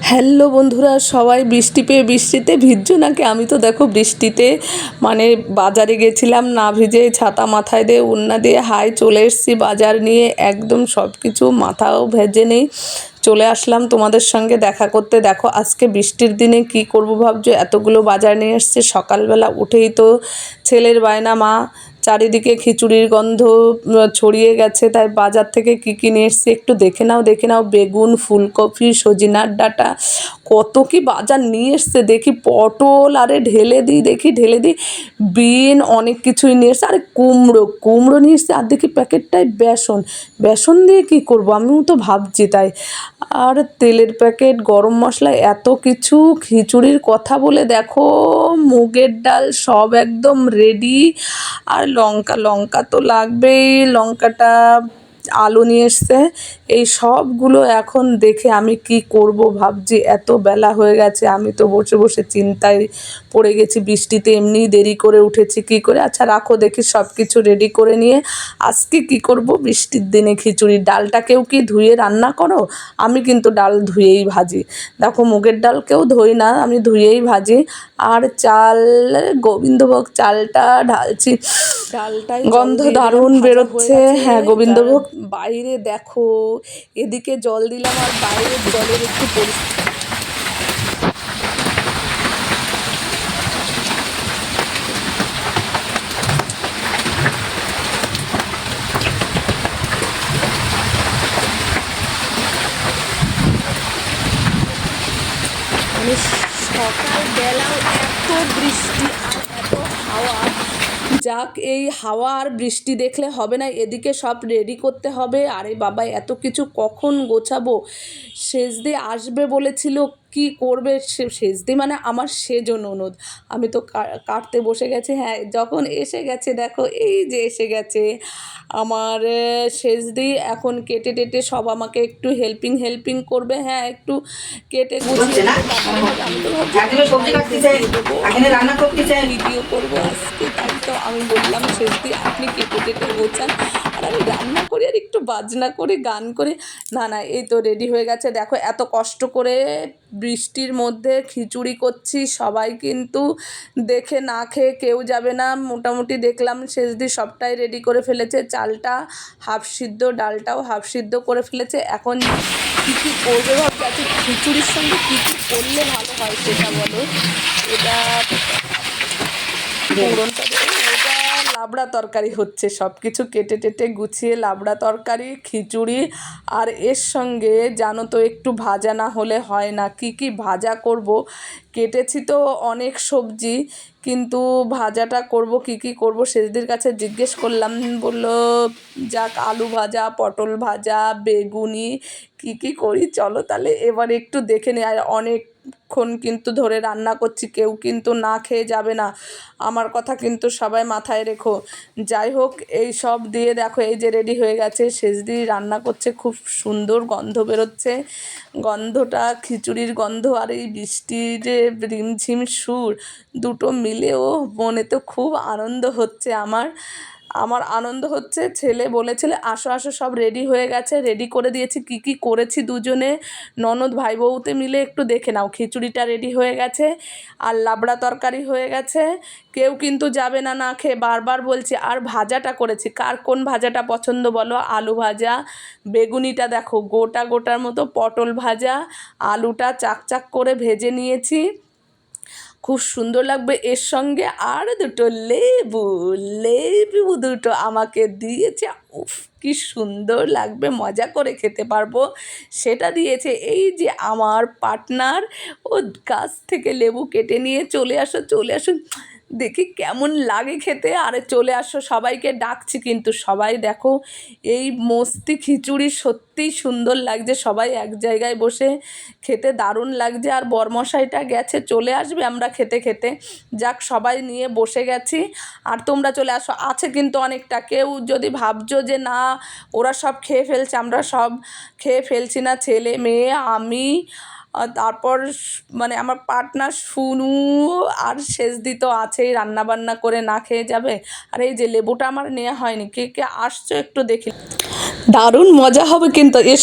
Hello বন্ধুরা, সবাই বৃষ্টি পেয়ে বৃষ্টিতে ভিজছো নাকি? আমি তো দেখো বৃষ্টিতে মানে বাজারে গেছিলাম, না ভিজে ছাতা মাথায় দিয়ে ওড়না দিয়ে চলে এসেছি বাজার নিয়ে, একদম সব কিছু মাথাও ভেজে নেই চলে আসলাম তোমাদের সঙ্গে দেখা করতে। দেখো আজকে বৃষ্টির দিনে কি করব ভাবছো, এতগুলো বাজার নিয়ে এসছে। সকালবেলা উঠেই তো ছেলের বায়না, মা চারিদিকে খিচুড়ির গন্ধ ছড়িয়ে গেছে, তাই বাজার থেকে কী কী নিয়ে এসছি একটু দেখে নাও। বেগুন, ফুলকপি, সজিনার ডাঁটা, কত কি বাজার নিয়ে এসছে দেখি। পটল, আরে ঢেলে দিই বিন, অনেক কিছুই নিয়ে এসছে। আরে কুমড়ো নিয়ে এসছে। আর দেখি প্যাকেটটায় বেসন দিয়ে কি করব, আমিও তো ভাবছি তাই। আর তেলের প্যাকেট, গরম মশলা, এত কিছু। খিচুড়ির কথা বলে দেখো মুগের ডাল সব একদম রেডি। আর লঙ্কা তো লাগবেই, লঙ্কাটা, আলু নিয়ে এসছে। এই সবগুলো এখন দেখে আমি কি করব ভাবছি। এত বেলা হয়ে গেছে, আমি তো বসে বসে চিন্তায় পড়ে গেছি। বৃষ্টিতে এমনিই দেরি করে উঠেছি, কি করে। আচ্ছা রাখো, দেখি সব কিছু রেডি করে নিয়ে আজকে কি করব বৃষ্টির দিনে খিচুড়ি। ডালটাকেও কি ধুয়ে রান্না করো? আমি কিন্তু ডাল ধুয়েই ভাজি। দেখো মুগের ডালকেও ধুই না, আমি ধুয়েই ভাজি। আর চাল, গোবিন্দভোগ চালটা ঢালছি, ডালটাই গন্ধ দারুণ বেরোচ্ছে। হ্যাঁ গোবিন্দভোগ। বাইরে দেখো, এদিকে জল দিলাম আর বাইরের জলের একটু পরিস্থিতি মানে সকালবেলাও এত বৃষ্টি আর এত হাওয়া। যাক, এই হাওয়া আর বৃষ্টি দেখলে হবে না, এদিকে সব রেডি করতে হবে। আরে বাবা, এত কিছু কখন গোছাবো। সেজদি আসবে বলেছিল, কি করবে সেজদি মানে আমার সেজ ননদ। আমি তো কাটতে বসে গেছি। হ্যাঁ যখন এসে গেছে, দেখো এই যে এসে গেছে আমার সেজদি। এখন কেটে টেটে সব আমাকে একটু হেল্পিং করবে। হ্যাঁ একটু কেটে গুছিয়ে আমি তো ভিডিও করবো আজকে, তাই তো আমি বললাম সেজদি আপনি কেটে টেটে গোছান আর আমি রান্না করি আর একটু বাজনা করে গান করে। না এই তো রেডি হয়ে গেছে। দেখো এত কষ্ট করে বৃষ্টির মধ্যে খিচুড়ি করছি, সবাই কিন্তু দেখে না খেয়ে কেউ যাবে না। মোটামুটি দেখলাম সেজদি সবটাই রেডি করে ফেলেছে। চালটা হাফ সিদ্ধ, ডালটাও হাফ সিদ্ধ করে ফেলেছে। এখন কী কী করবে ভাবছি। খিচুড়ির সঙ্গে কী কী করলে ভালো হয় সেটা বলো। এটা ফোড়নটা ওটা লাবড়া তরকারি হচ্ছে, সব কিছু কেটে টেটে গুছিয়ে লাবড়া তরকারি, খিচুড়ি। আর এর সঙ্গে জানো তো একটু ভাজা না হলে হয় না। কি কি ভাজা করব, কেটেছি তো অনেক সবজি, কিন্তু ভাজাটা করব কি কি করব সেজদির কাছে জিজ্ঞেস করলাম। বলল যাক আলু ভাজা, পটল ভাজা, বেগুনি, কি কি করি চলো তাহলে এবার একটু দেখে নিই। আর অনেকক্ষণ কিন্তু ধরে রান্না করছি, কেউ কিন্তু না খেয়ে যাবে না, আমার কথা কিন্তু সবাই মাথায় রেখো। যাই হোক, এই সব দিয়ে দেখো এই যে রেডি হয়ে গেছে। সেজদি রান্না করছে, খুব সুন্দর গন্ধ বেরোচ্ছে। গন্ধটা খিচুড়ির গন্ধ আর এই বৃষ্টির রিমঝিম সুর, দুটো মিলেও মনে তো খুব আনন্দ হচ্ছে। আমার আনন্দ হচ্ছে। ছেলে বলেছিল আসো সব রেডি হয়ে গেছে, রেডি করে দিয়েছি। কি কি করেছি দুজনে ননদ ভাই বউতে মিলে একটু দেখে নাও। খিচুড়িটা রেডি হয়ে গেছে আর লাবড়া তরকারি হয়ে গেছে। কেউ কিন্তু যাবে না না খেয়ে, বারবার বলছি। আর ভাজাটা করেছি, কার কোন ভাজাটা পছন্দ বলো। আলু ভাজা, বেগুনিটা দেখো গোটার মতো, পটল ভাজা, আলুটা চাক করে ভেজে নিয়েছি, খুব সুন্দর লাগবে। এর সঙ্গে আর দুটো লেবু দুটো আমাকে দিয়েছে। উফ কি সুন্দর লাগবে, মজা করে খেতে পারবো সেটা দিয়েছে। এই যে আমার পার্টনার, ও গাছ থেকে লেবু কেটে নিয়ে চলে আসো দেখি কেমন লাগে খেতে। আরে চলে আসো, সবাইকে ডাকছি কিন্তু সবাই দেখো এই মস্তি খিচুড়ি সত্যিই সুন্দর লাগছে। সবাই এক জায়গায় বসে খেতে দারুণ লাগছে। আর বরমশাইটা গেছে, চলে আসবে আমরা খেতে যাক সবাই নিয়ে বসে গেছি। আর তোমরা চলে আসো, আছে কিন্তু অনেকটা। কেউ যদি ভাবছো যে না ওরা সব খেয়ে ফেলছে, আমরা সব খেয়ে ফেলছি না। ছেলে মেয়ে আমি, তারপর মানে আমার পার্টনার শুনু আর সেজদি তো আছেই, রান্নাবান্না করে না খেয়ে যাবে। আর এই যে লেবুটা আমার নেওয়া হয়নি, কে কে আসছো একটু দেখি, দারুণ মজা হবে কিন্তু এসব।